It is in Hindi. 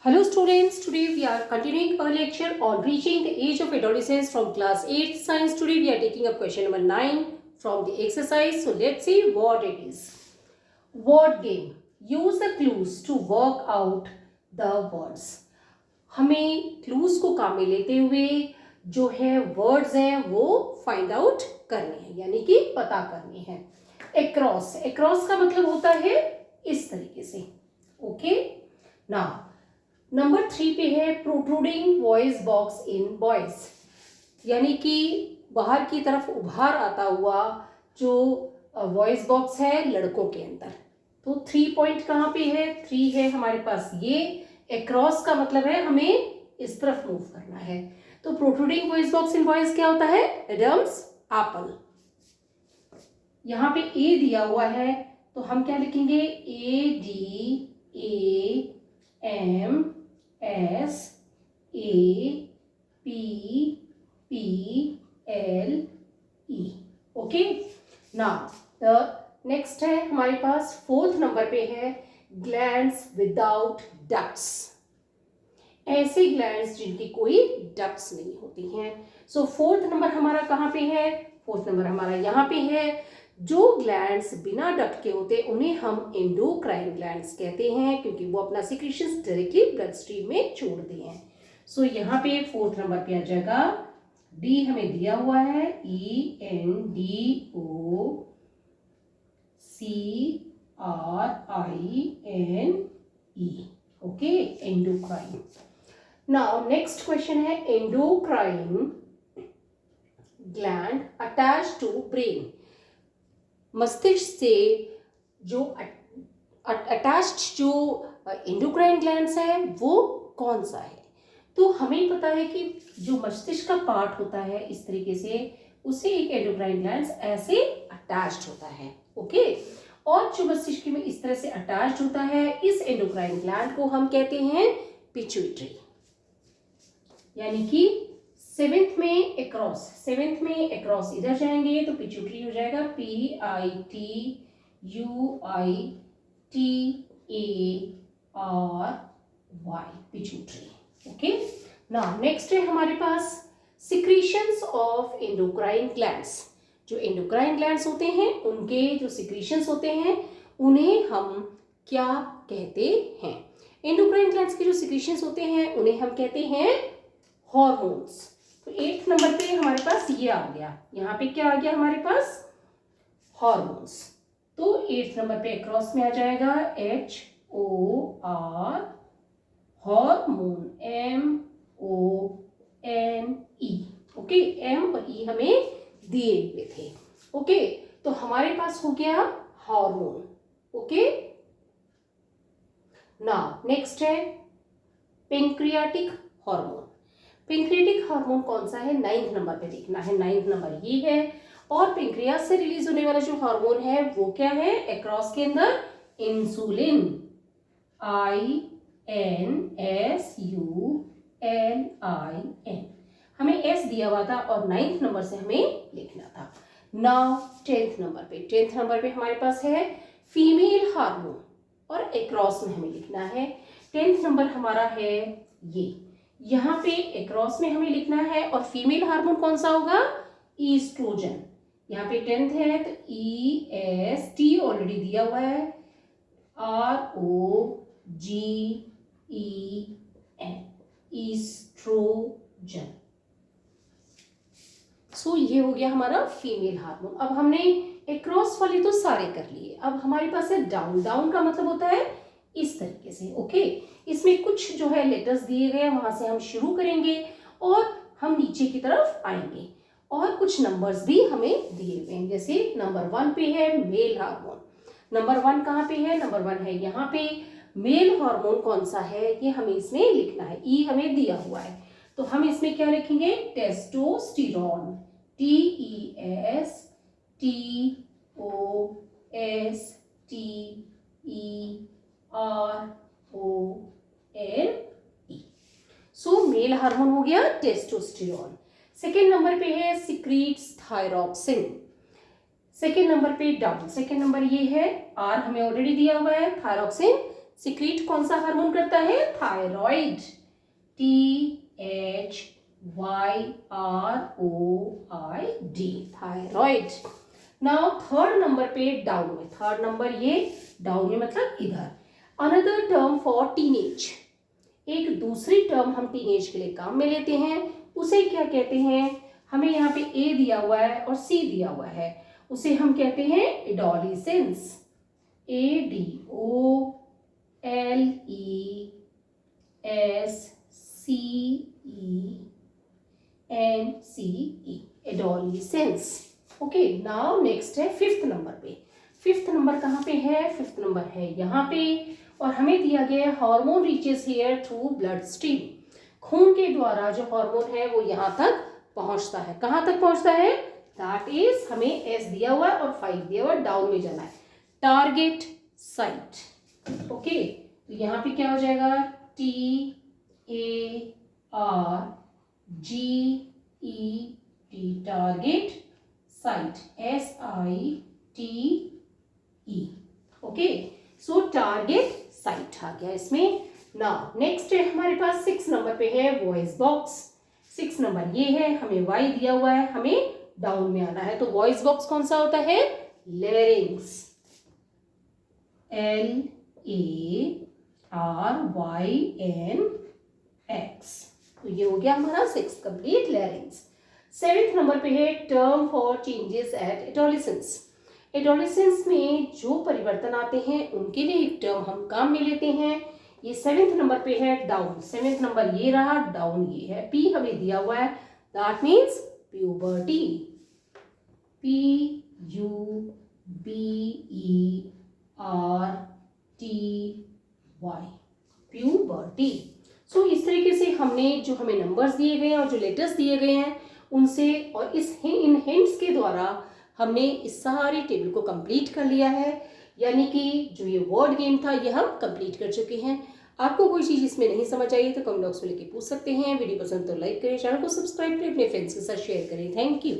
Hello students, today we are continuing our lecture on reaching the age of adolescence from class 8 science. Today we are taking up question number 9 from the exercise. So let's see what it is. Word game. Use the clues to work out the words. हमें clues को काम में लेते हुए जो है words हैं वो find out करने हैं, यानी कि पता करने हैं. Across. Across का मतलब होता है इस तरीके से. Okay? Now नंबर 3 पे है protruding voice box in boys, यानी कि बाहर की तरफ उभार आता हुआ जो वॉइस बॉक्स है लड़कों के अंदर. तो 3 पॉइंट कहाँ पे है? 3 है हमारे पास ये. अक्रॉस का मतलब है हमें इस तरफ मूव करना है. तो protruding voice box in boys क्या होता है? Adam's apple. यहाँ पे ए दिया हुआ है तो हम क्या लिखेंगे? ADAMSAPPE. Okay. Now the next है हमारे पास 4th नंबर पे है ग्लैंड्स विदाउट डक्ट्स. ऐसे ग्लैंड्स जिनकी कोई डक्ट्स नहीं होती हैं. सो 4th नंबर हमारा कहाँ पे है? 4th नंबर हमारा यहाँ पे है. जो ग्लैंड्स बिना डक्ट के होते उन्हें हम एंडोक्राइन ग्लैंड्स कहते हैं, क्योंकि वो अपना सिक्रीशंस डायरेक्टली ब्लड स्ट्रीम में छोड़ते हैं. सो यहाँ पे 4th नंबर पे आ जाएगा डी. हमें दिया हुआ है ENDOCRINE. Okay, endocrine. Now next question है endocrine gland attach to brain. मस्तिष्क से जो अटैच्ड जो एंडोक्राइन ग्लैंड्स है वो कौन सा है? तो हमें पता है कि जो मस्तिष्क का पार्ट होता है इस तरीके से उसे एक एंडोक्राइन ग्लैंड्स ऐसे अटैच्ड होता है. ओके. और जो मस्तिष्क में इस तरह से अटैच्ड होता है इस एंडोक्राइन ग्लैंड को हम कहते हैं पिट्यूटरी. यानी कि 7th में अक्रॉस इधर जाएंगे तो पिट्यूटरी हो जाएगा PITUITARY, pituitary. Okay. Now next है हमारे पास सिक्रीशंस ऑफ एंडोक्राइन ग्लैंड्स. जो एंडोक्राइन ग्लैंड्स होते हैं उनके जो सिक्रीशंस होते हैं उन्हें हम क्या कहते हैं? एंडोक्राइन ग्लैंड्स के जो सिक्रीशंस होते हैं उन्हें हम कहते हैं हॉर्मोन्स. तो 8th नंबर पे हमारे पास ये आ गया. यहाँ पे क्या आ गया हमारे पास? हॉर्मोन्स. तो 8th नंबर पे अक्रॉस में आ जाएगा HOR, hormone MONE. Okay. M और E हमें दिए हुए थे. ओके. तो हमारे पास हो गया हार्मोन. ओके. नाउ नेक्स्ट है पेंक्रियाटिक हार्मोन. पेंक्रियाटिक हार्मोन कौन सा है? 9th नंबर पे देखना है. 9th नंबर ये है. और पेंक्रियास से रिलीज होने वाला जो हार्मोन है वो क्या है? अक्रॉस के अंदर इंसुलिन. INSULIN. हमें S दिया हुआ था और 9th नंबर से हमें लिखना था. नाउ 10th नंबर पे हमारे पास है फीमेल हार्मोन और अक्रॉस में हमें लिखना है. 10th नंबर हमारा है ये. यहाँ पे अक्रॉस में हमें लिखना है और फीमेल हार्मोन कौन सा होगा? ईस्ट्रोजन. यहाँ पे 10th है तो EST ऑलरेडी दिया हुआ है ROGEN, ईस्ट्रोजन. सो ये हो गया हमारा फीमेल हार्मोन. अब हमने अक्रॉस वाले तो सारे कर लिए. अब हमारे पास है डाउन. डाउन का मतलब होता है इस तरीके से. ओके. इसमें कुछ जो है लेटर्स दिए गए वहां से हम शुरू करेंगे और हम नीचे की तरफ आएंगे और कुछ नंबर्स भी हमें दिए हुए हैं. जैसे नंबर 1 पे है मेल हार्मोन. नंबर 1 कहाँ पे है? नंबर 1 है यहाँ पे. मेल हार्मोन कौन सा है ये हमें इसमें लिखना है. ई हमें दिया हुआ है तो हम इसमें क्या लिखेंगे? टेस्टोस्टेरोन. TESTOSTERONE. सो मेल हार्मोन हो गया टेस्टोस्टेरोन. सेकेंड नंबर पे है सिक्रीट्स थायरॉक्सिन. सेकेंड नंबर पे डाउन. सेकेंड नंबर ये है. आर हमें ऑलरेडी दिया हुआ है. थायरॉक्सिन सिक्रीट कौन सा हार्मोन करता है? Thyroid, THYROID, thyroid. Now third number पे डाउन में, थर्ड नंबर ये डाउन में मतलब इधर। अनदर टर्म फॉर टीनेज, एक दूसरी टर्म हम टीनेज के लिए काम में लेते हैं, उसे क्या कहते हैं? हमें यहाँ पे A दिया हुआ है और C दिया हुआ है, उसे हम कहते हैं adolescence, ADOLESCENCE, adolescence. Okay, now next है फिफ्थ नंबर पे। फिफ्थ नंबर कहाँ पे है? फिफ्थ नंबर है यहाँ पे, और हमें दिया गया है hormone reaches here through blood stream, खून के द्वारा जो हार्मोन है वो यहाँ तक पहुंचता है। कहाँ तक पहुंचता है? दैट इज, हमें S दिया हुआ है और 5 दिया हुआ है, डाउन में जाना है, टारगेट साइट। ओके, तो यहाँ पे क्या हो जाएगा? TARGET, target site, SITE। Okay, so target site आ गया इसमें। नाउ नेक्स्ट है हमारे पास 6 नंबर पे है वॉइस बॉक्स। 6 नंबर ये है, हमें Y दिया हुआ है, हमें डाउन में आना है। तो वॉइस बॉक्स कौन सा होता है? Larynx, LARYNX। तो ये हो गया हमारा 6 कंप्लीट, लेरिंग्स। 7th नंबर पे है term for changes at adolescence. Adolescence में जो परिवर्तन आते हैं उनके लिए एक टर्म हम काम में लेते हैं। ये 7th नंबर पे है डाउन, 7th नंबर ये रहा, डाउन ये है, P हमें दिया हुआ है, that means puberty, PUBERTY, puberty. So इस तरीके से हमने जो हमें नंबर्स दिए गए हैं और जो लेटर्स दिए गए हैं उनसे और इन हिंट्स के द्वारा हमने इस सारी टेबल को कंप्लीट कर लिया है। यानी कि जो ये वर्ड गेम था ये हम कंप्लीट कर चुके हैं। आपको कोई चीज़ इसमें नहीं समझ आई तो कमेंट बॉक्स में लिख के पूछ सकते हैं। वीडियो पसंद तो लाइक करें, चैनल को सब्सक्राइब करें, अपने फ्रेंड्स के साथ शेयर करें। Thank you.